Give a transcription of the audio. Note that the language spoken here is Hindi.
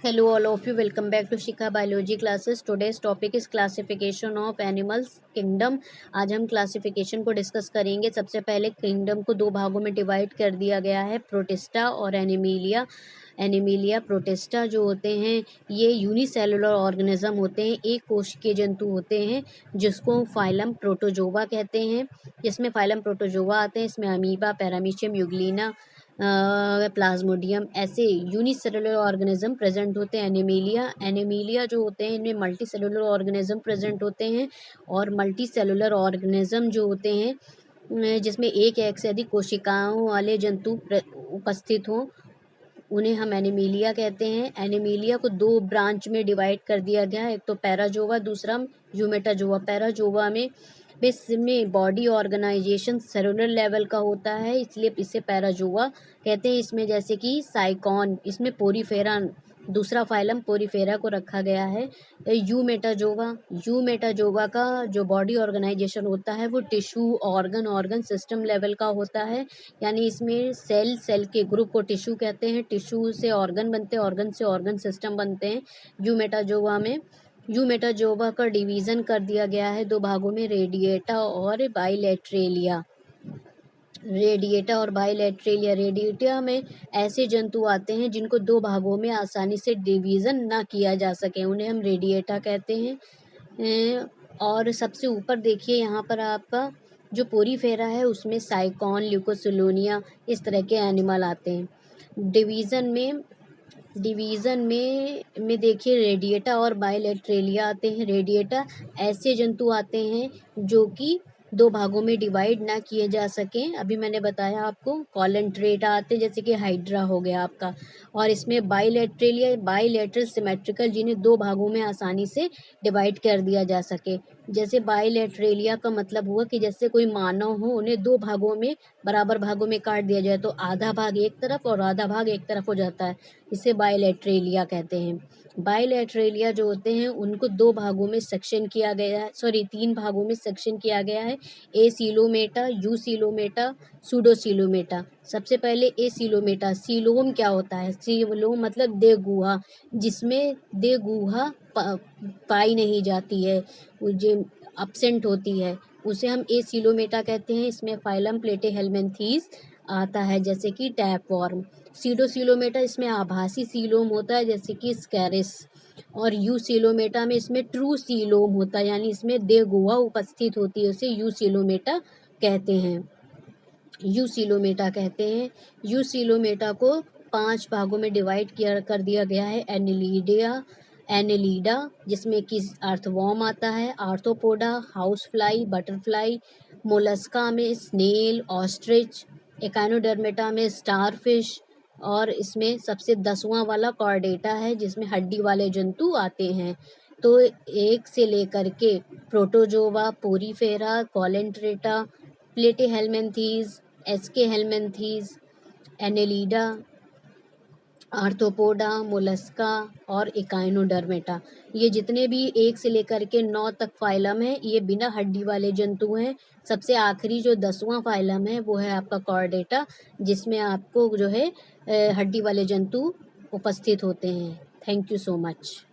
Hello all of you, welcome back to Shikha biology classes. Today's topic is classification of animals kingdom. आज हम क्लासिफिकेशन को डिस्कस करेंगे. सबसे पहले किंगडम को दो भागों में डिवाइड कर दिया गया है, प्रोटिस्टा और एनिमिलिया. एनिमिलिया प्रोटिस्टा जो होते हैं ये यूनिसेलुलर ऑर्गेनिज्म होते हैं, एक कोशिकीय जंतु होते हैं जिसको फाइलम प्रोटोजोवा कहते हैं. जिसमें फाइलम प्रोटोजोवा आते हैं, इसमें अमीबा, पैरामीशियम, यूग्लिना, प्लाज्मोडियम ऐसे यूनिसेलुलर ऑर्गेनिज्म प्रेजेंट होते हैं. एनिमिलिया जो होते हैं इनमें मल्टी सेलुलर ऑर्गेनिज्म प्रेजेंट होते हैं. और मल्टी सेलुलर ऑर्गेनिज्म जो होते हैं जिसमें एक से अधिक कोशिकाओं वाले जंतु उपस्थित हों, उन्हें हम एनिमिलिया कहते हैं. एनिमिलिया को दो ब्रांच में डिवाइड कर दिया गया है, एक तो पैराजोवा, दूसरा यूमेटाजोवा. पैराजोवा में बॉडी ऑर्गेनाइजेशन सेलुलर लेवल का होता है, इसलिए इसे पैराजोवा कहते हैं. इसमें जैसे कि साइकॉन, इसमें पोरीफेरा, दूसरा फाइलम पोरीफेरा को रखा गया है. यूमेटाजोवा का जो बॉडी ऑर्गेनाइजेशन होता है वो टिश्यू, ऑर्गन सिस्टम लेवल का होता है. यानी इसमें सेल के ग्रुप को टिश्यू कहते हैं, टिश्यू से ऑर्गन बनते हैं, ऑर्गन से ऑर्गन सिस्टम बनते हैं. यूमेटाजोवा का डिवीज़न कर दिया गया है दो भागों में, रेडिएटा और बाइलेटरेलिया. रेडिएटा में ऐसे जंतु आते हैं जिनको दो भागों में आसानी से डिवीज़न ना किया जा सके, उन्हें हम रेडिएटा कहते हैं. और सबसे ऊपर देखिए, यहाँ पर आपका जो पोरीफेरा है उसमें साइकॉन, ल्यूकोसिलोनिया इस तरह के एनिमल आते हैं. डिवीज़न में देखिए रेडिएटा और बाइलेटरेलिया आते हैं. रेडिएटा ऐसे जंतु आते हैं जो कि दो भागों में डिवाइड ना किए जा सकें. अभी मैंने बताया आपको. कॉलेंट्रेटा आते हैं जैसे कि हाइड्रा हो गया आपका. और इसमें बाइलेटरल सिमेट्रिकल, जिन्हें दो भागों में आसानी से डिवाइड कर दिया जा सके. जैसे बाइलेटरेलिया का मतलब हुआ कि जैसे कोई मानव हो, उन्हें दो भागों में बराबर भागों में काट दिया जाए तो आधा भाग एक तरफ और आधा भाग एक तरफ हो जाता है, इसे बाइलेटरेलिया कहते हैं. बाइलेटरेलिया जो होते हैं उनको दो भागों में सेक्शन किया गया है, तीन भागों में सेक्शन किया गया है. ए सीलोमेटा, यू सीलोमेटा, सूडोसीलोमेटा. सबसे पहले ए सीलोमेटा. सीलोम क्या होता है? सीलोम मतलब देह गुहा, जिसमें देह गुहा पाई नहीं जाती है, जो अपसेंट होती है, उसे हम ए सीलोमेटा कहते हैं. इसमें फाइलम प्लेटीहेल्मिन्थीज आता है जैसे कि टैपवॉर्म. सीडोसीलोमेटा इसमें आभासी सीलोम होता है जैसे कि स्कैरिस. और यू सीलोमेटा में इसमें ट्रू सीलोम होता है, यानी इसमें देह गुहा उपस्थित होती है, उसे यू सीलोमेटा कहते हैं. यू सीलोमेटा को 5 भागों में डिवाइड कर दिया गया है. एनेलिडा जिसमें कि अर्थवॉर्म आता है, arthropoda, house fly, butterfly, Mollusca में स्नेल, ऑस्ट्रिच, एकाइनोडर्मेटा में स्टारफिश. और इसमें सबसे 10वां वाला कॉर्डेटा है जिसमें हड्डी वाले जंतु आते हैं. तो एक से लेकर के protozoa, porifera, coelenterata, platyhelminthes, aschelminthes, annelida, arthropoda, mollusca और एकाइनोडर्मेटा, ये जितने भी 1 से लेकर के 9 तक फाइलम है, ये बिना हड्डी वाले जंतु हैं. सबसे आखिरी जो 10वां फाइलम है वो है आपका कॉर्डेटा, जिसमें आपको जो है हड्डी वाले जंतु उपस्थित होते हैं. Thank you so much.